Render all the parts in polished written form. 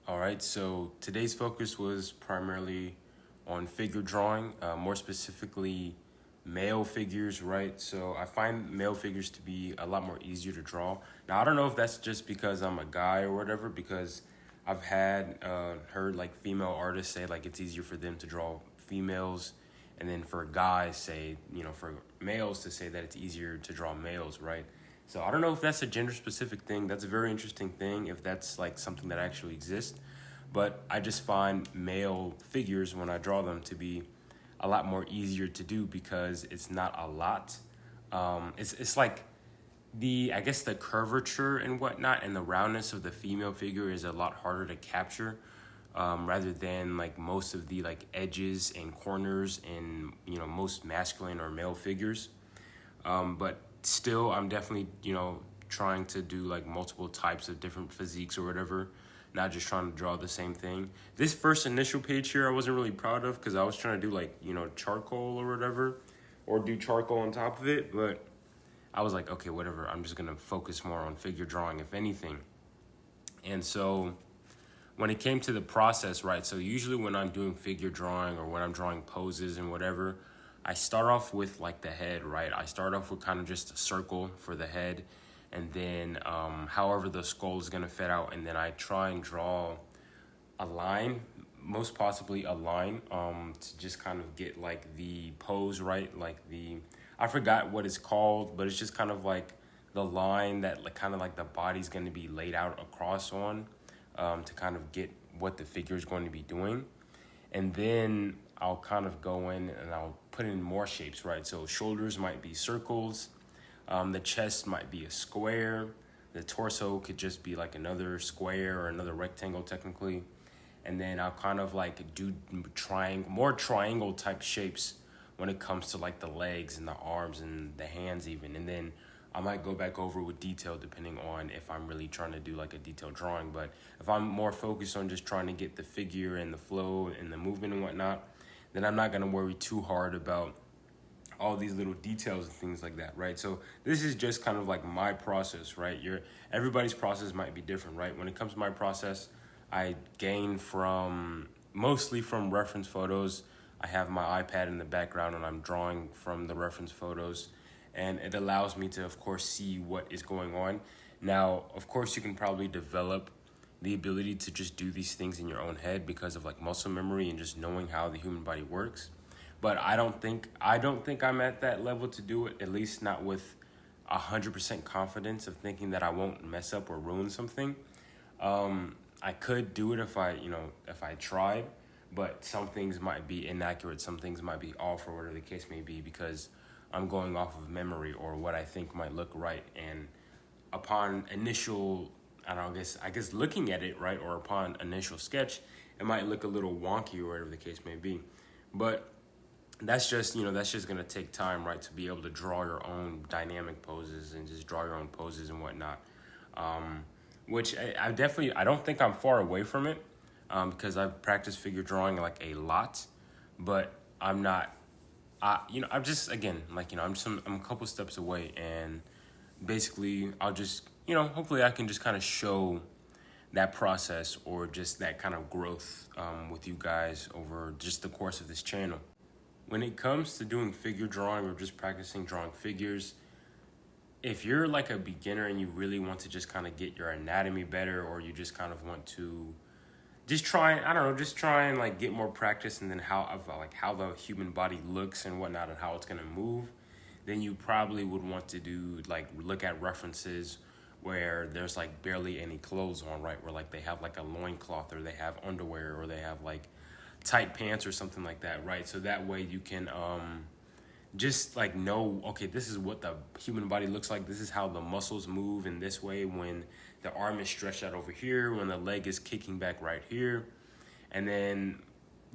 All right, so today's focus was primarily on figure drawing, more specifically male figures, right? So I find male figures to be a lot more easier to draw. Now, I don't know if that's just because I'm a guy or whatever, because I've had heard like female artists say like it's easier for them to draw females, and then for guys say, for males to say that it's easier to draw males, right? So I don't know if that's a gender specific thing. That's a very interesting thing if that's like something that actually exists. But I just find male figures when I draw them to be a lot more easier to do because it's not a lot. It's like I guess the curvature and whatnot and the roundness of the female figure is a lot harder to capture, rather than like most of the like edges and corners in most masculine or male figures. But still, I'm definitely, trying to do like multiple types of different physiques or whatever, not just trying to draw the same thing. This first initial page here, I wasn't really proud of because I was trying to do like, charcoal or whatever, or do charcoal on top of it. But I was like, okay, whatever. I'm just going to focus more on figure drawing, if anything. And so when it came to the process, right? So usually when I'm doing figure drawing or when I'm drawing poses and whatever, I start off with like the head, right? I start off with kind of just a circle for the head, and then however the skull is gonna fit out, and then I try and draw a line, most possibly a line, to just kind of get like the pose right, like I forgot what it's called, but it's just kind of like the line that like kind of like the body's gonna be laid out across on, to kind of get what the figure is going to be doing. And then I'll kind of go in and I'll put in more shapes, right? So shoulders might be circles, the chest might be a square, the torso could just be like another square or another rectangle technically. And then I'll kind of like do more triangle type shapes when it comes to like the legs and the arms and the hands even. And then I might go back over with detail depending on if I'm really trying to do like a detailed drawing. But if I'm more focused on just trying to get the figure and the flow and the movement and whatnot, then I'm not going to worry too hard about all these little details and things like that, right? So this is just kind of like my process, right? Everybody's process might be different, right? When it comes to my process, I gain mostly from reference photos. I have my iPad in the background and I'm drawing from the reference photos, and it allows me to, of course, see what is going on. Now, of course, you can probably develop the ability to just do these things in your own head because of like muscle memory and just knowing how the human body works. But I don't think I'm at that level to do it, at least not with 100% confidence of thinking that I won't mess up or ruin something. I could do it if I tried, but some things might be inaccurate, some things might be off, or whatever the case may be, because I'm going off of memory or what I think might look right. And upon initial, I guess looking at it, right, or upon initial sketch, it might look a little wonky or whatever the case may be. But that's just gonna take time, right, to be able to draw your own dynamic poses and just draw your own poses and whatnot. Which I don't think I'm far away from it, because I've practiced figure drawing like a lot, but I'm not. I'm just, again, like, I'm a couple steps away, and basically I'll just, hopefully I can just kind of show that process or just that kind of growth, with you guys over just the course of this channel. When it comes to doing figure drawing or just practicing drawing figures, if you're like a beginner and you really want to just kind of get your anatomy better, or you just kind of want to just try and like get more practice, and then how the human body looks and whatnot and how it's gonna move, then you probably would want to do like look at references where there's like barely any clothes on, right? Where like they have like a loincloth, or they have underwear, or they have like tight pants or something like that, right? So that way you can just like know, okay, this is what the human body looks like. This is how the muscles move in this way when the arm is stretched out over here, when the leg is kicking back right here. And then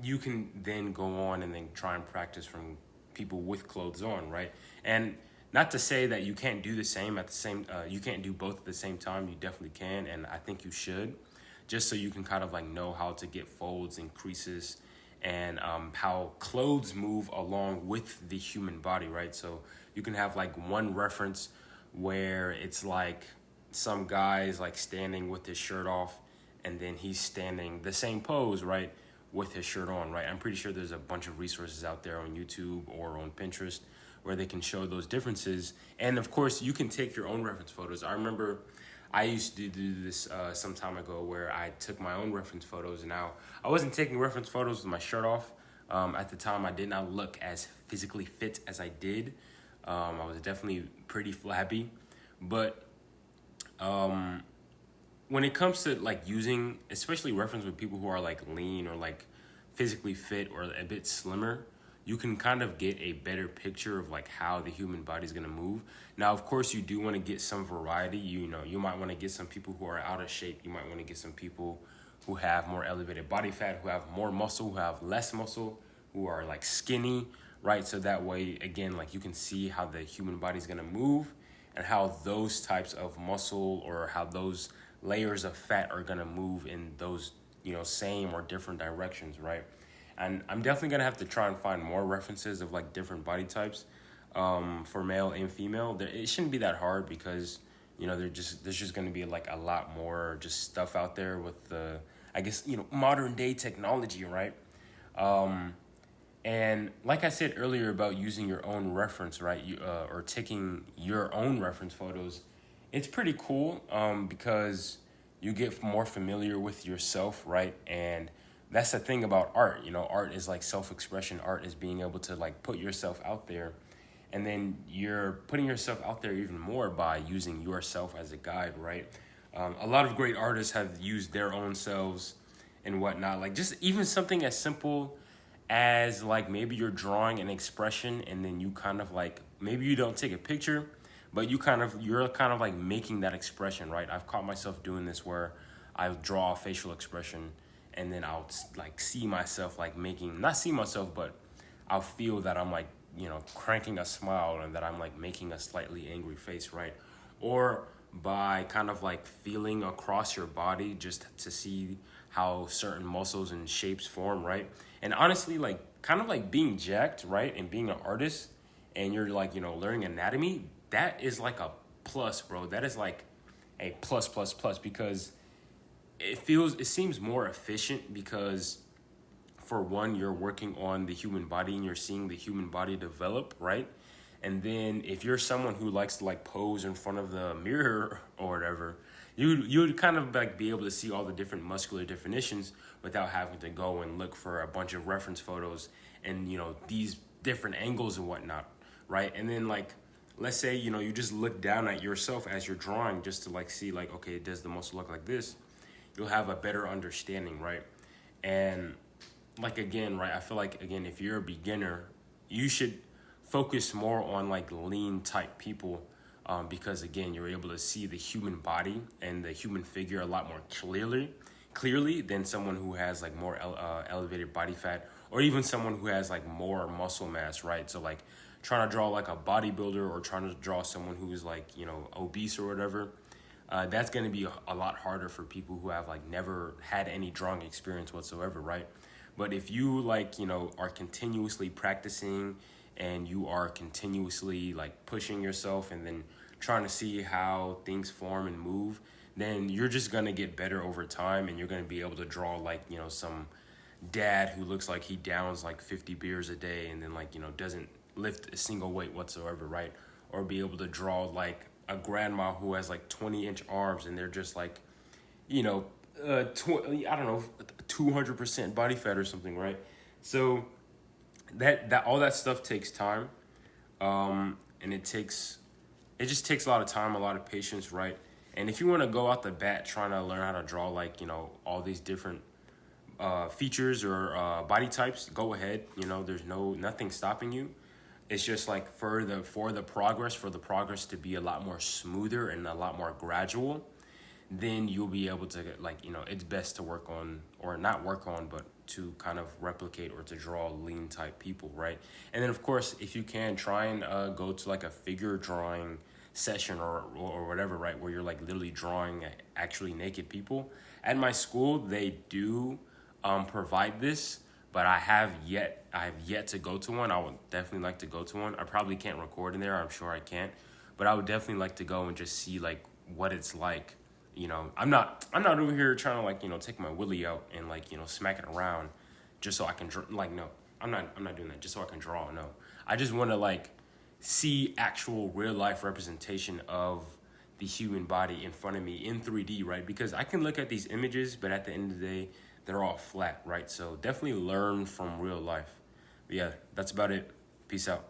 you can then go on and then try and practice from people with clothes on, right? And not to say that you can't do you can't do both at the same time. You definitely can, and I think you should, just so you can kind of like know how to get folds and creases, and how clothes move along with the human body, right? So you can have like one reference where it's like some guy's like standing with his shirt off, and then he's standing the same pose, right, with his shirt on, right? I'm pretty sure there's a bunch of resources out there on YouTube or on Pinterest where they can show those differences. And of course, you can take your own reference photos. I remember I used to do this some time ago where I took my own reference photos. Now, I wasn't taking reference photos with my shirt off. At the time, I did not look as physically fit as I did. I was definitely pretty flabby. But when it comes to like using, especially reference with people who are like lean or like physically fit or a bit slimmer, you can kind of get a better picture of like how the human body is going to move. Now, of course, you do want to get some variety. You know, you might want to get some people who are out of shape. You might want to get some people who have more elevated body fat, who have more muscle, who have less muscle, who are like skinny, right? So that way, again, like you can see how the human body is going to move and how those types of muscle or how those layers of fat are going to move in those, you know, same or different directions, right? And I'm definitely gonna have to try and find more references of like different body types for male and female. It shouldn't be that hard because, you know, there's just gonna be like a lot more just stuff out there with the, I guess, you know, modern day technology, right? And like I said earlier about using your own reference, right? Or taking your own reference photos, it's pretty cool because you get more familiar with yourself, right? And that's the thing about art. You know, art is like self-expression. Art is being able to like put yourself out there, and then you're putting yourself out there even more by using yourself as a guide, right? A lot of great artists have used their own selves and whatnot. Like just even something as simple as like maybe you're drawing an expression and then you kind of like, maybe you don't take a picture, but you're kind of like making that expression, right? I've caught myself doing this where I draw a facial expression and then I'll like see myself like not see myself, but I'll feel that I'm like, you know, cranking a smile and that I'm like making a slightly angry face, right? Or by kind of like feeling across your body just to see how certain muscles and shapes form, right? And honestly, like kind of like being jacked, right? And being an artist and you're like, you know, learning anatomy, that is like a plus, bro. That is like a plus because it seems more efficient because for one, you're working on the human body and you're seeing the human body develop, right? And then if you're someone who likes to like pose in front of the mirror or whatever, you would kind of like be able to see all the different muscular definitions without having to go and look for a bunch of reference photos and, you know, these different angles and whatnot, right? And then like, let's say, you know, you just look down at yourself as you're drawing just to like see like, okay, does the muscle look like this? You'll have a better understanding, right? And like, again, right, I feel like, again, if you're a beginner, you should focus more on like lean type people because, again, you're able to see the human body and the human figure a lot more clearly than someone who has like more elevated body fat or even someone who has like more muscle mass, right? So like trying to draw like a bodybuilder or trying to draw someone who's like, you know, obese or whatever, that's going to be a lot harder for people who have like never had any drawing experience whatsoever, right? But if you like, you know, are continuously practicing and you are continuously like pushing yourself and then trying to see how things form and move, then you're just going to get better over time and you're going to be able to draw like, you know, some dad who looks like he downs like 50 beers a day and then like, you know, doesn't lift a single weight whatsoever, right? Or be able to draw like a grandma who has like 20-inch arms and they're just like, you know, I don't know, 200% body fat or something, right? So that all that stuff takes time, and it just takes a lot of time, a lot of patience, right? And if you want to go out the bat trying to learn how to draw like, you know, all these different features or body types, go ahead. You know, there's nothing stopping you. It's just like for the progress to be a lot more smoother and a lot more gradual, then you'll be able to like, you know, it's best to work on, or not work on, but to kind of replicate or to draw lean type people, right? And then of course, if you can, try and go to like a figure drawing session or whatever, right? Where you're like literally drawing actually naked people. At my school, they do provide this, but I have yet to go to one. I would definitely like to go to one. I probably can't record in there. I'm sure I can't, but I would definitely like to go and just see like what it's like I'm not over here trying to like, take my willy out and like, smack it around just so I can like, no, I'm not doing that just so I can draw. No, I just want to like see actual real life representation of the human body in front of me in 3D, right? Because I can look at these images, but at the end of the day, they're all flat, right? So definitely learn from real life. But yeah, that's about it. Peace out.